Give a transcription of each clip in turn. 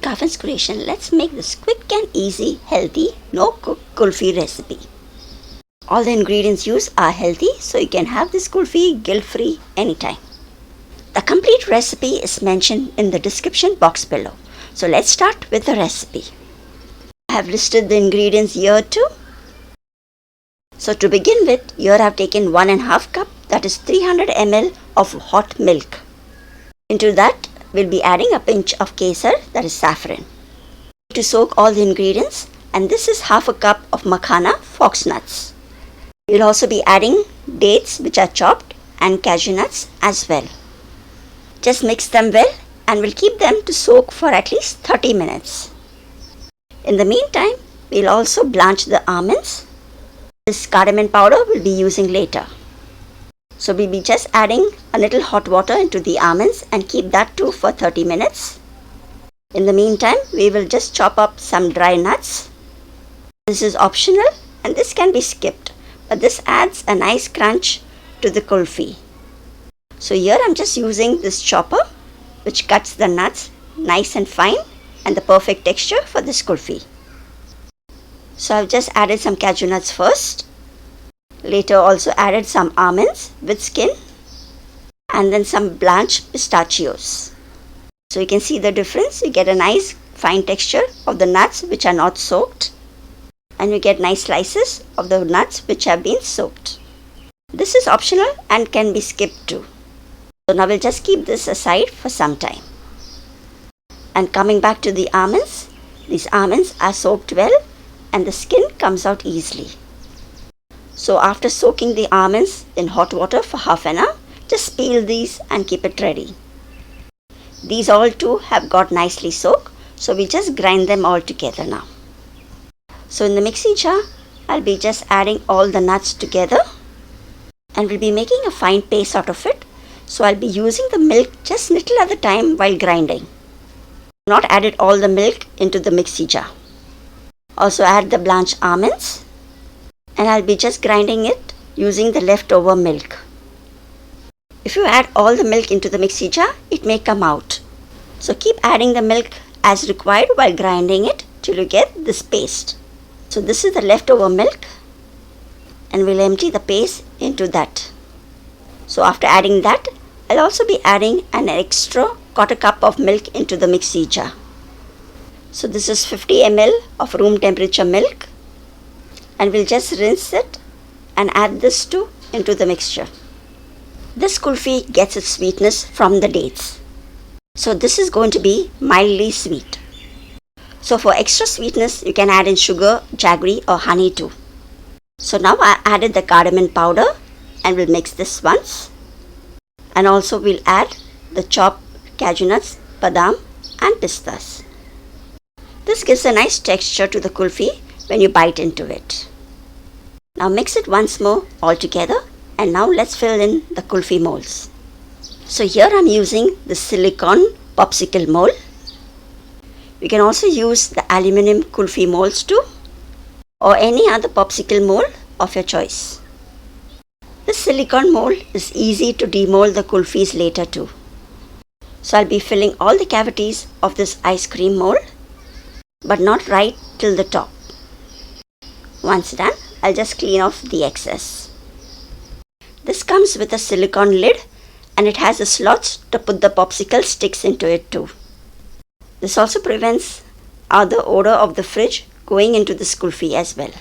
Garfin's creation, let's make this quick and easy, healthy, no-cook kulfi recipe. All the ingredients used are healthy, so you can have this kulfi guilt-free anytime. The complete recipe is mentioned in the description box below. So let's start with the recipe. I have listed the ingredients here too. So to begin with, here I have taken 1.5 cup, that is 300 ml of hot milk. Into that, we'll be adding a pinch of Kesar, that is saffron. To soak all the ingredients, and this is half a cup of Makhana fox nuts. We'll also be adding dates which are chopped and cashew nuts as well. Just mix them well and we'll keep them to soak for at least 30 minutes. In the meantime, we'll also blanch the almonds. This cardamom powder we'll be using later. So we'll be just adding a little hot water into the almonds and keep that too for 30 minutes. In the meantime, we will just chop up some dry nuts. This is optional and this can be skipped, but this adds a nice crunch to the kulfi. So here I'm just using this chopper which cuts the nuts nice and fine and the perfect texture for this kulfi. So I've just added some cashew nuts first. Later also added some almonds with skin and then some blanched pistachios. So you can see the difference. You get a nice fine texture of the nuts which are not soaked, and you get nice slices of the nuts which have been soaked. This is optional and can be skipped too. So now we'll just keep this aside for some time. And coming back to the almonds, these almonds are soaked well and the skin comes out easily. So after soaking the almonds in hot water for half an hour, just peel these and keep it ready. These all too have got nicely soaked, so we just grind them all together now. So in the mixing jar, I'll be just adding all the nuts together and we'll be making a fine paste out of it. So I'll be using the milk just little at a time while grinding. Not added all the milk into the mixing jar. Also add the blanched almonds and I'll be just grinding it using the leftover milk. If you add all the milk into the mixing jar, it may come out. So keep adding the milk as required while grinding it till you get this paste. So this is the leftover milk and we'll empty the paste into that. So after adding that, I'll also be adding an extra 1/4 cup of milk into the mixing jar. So this is 50 ml of room temperature milk and we'll just rinse it and add this too into the mixture. This kulfi gets its sweetness from the dates. So this is going to be mildly sweet. So for extra sweetness, you can add in sugar, jaggery or honey too. So now I added the cardamom powder and we'll mix this once. And also we'll add the chopped cashew nuts, badam and pistas. This gives a nice texture to the kulfi when you bite into it. Now mix it once more all together and now let's fill in the kulfi molds. So here I'm using the silicone popsicle mold. You can also use the aluminum kulfi molds too or any other popsicle mold of your choice. This silicone mold is easy to demold the kulfis later too. So I'll be filling all the cavities of this ice cream mold, but not right till the top. Once done, I'll just clean off the excess. This comes with a silicone lid and it has the slots to put the popsicle sticks into it too. This also prevents the odor of the fridge going into this kulfi as well.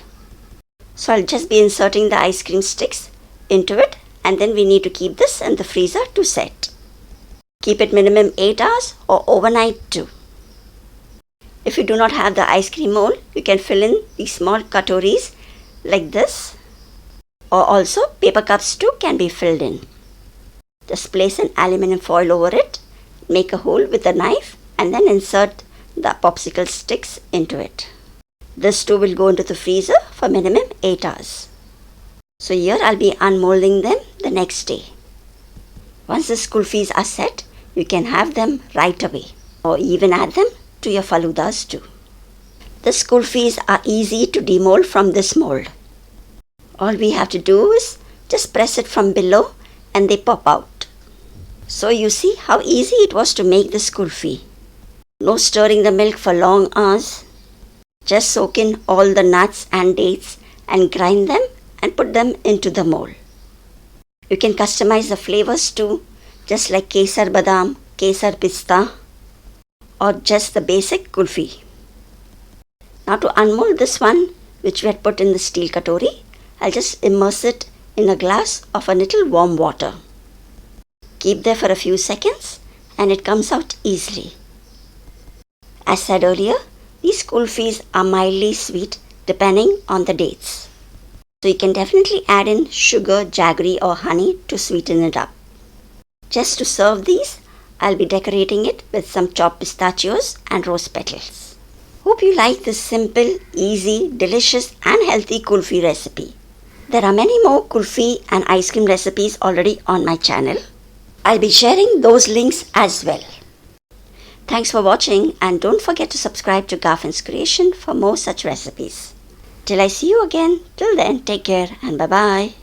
So I'll just be inserting the ice cream sticks into it and then we need to keep this in the freezer to set. Keep it minimum 8 hours or overnight too. If you do not have the ice cream mold, you can fill in these small katoris like this, or also paper cups too can be filled in. Just place an aluminum foil over it, make a hole with a knife and then insert the popsicle sticks into it. This too will go into the freezer for minimum 8 hours. So here I'll be unmolding them the next day. Once the kulfis are set, you can have them right away or even add them to your faludas too. The kulfis are easy to demold from this mold. All we have to do is just press it from below and they pop out. So you see how easy it was to make this kulfi. No stirring the milk for long hours. Just soak in all the nuts and dates and grind them and put them into the mold. You can customize the flavors too, just like Kesar Badam, Kesar Pista, or just the basic kulfi. Now to unmold this one, which we had put in the steel katori, I'll just immerse it in a glass of a little warm water. Keep there for a few seconds and it comes out easily. As said earlier, these kulfis are mildly sweet depending on the dates. So you can definitely add in sugar, jaggery or honey to sweeten it up. Just to serve these, I'll be decorating it with some chopped pistachios and rose petals. Hope you like this simple, easy, delicious and healthy kulfi recipe. There are many more kulfi and ice cream recipes already on my channel. I'll be sharing those links as well. Thanks for watching and don't forget to subscribe to Garfin's Creation for more such recipes. Till I see you again, till then take care and bye bye.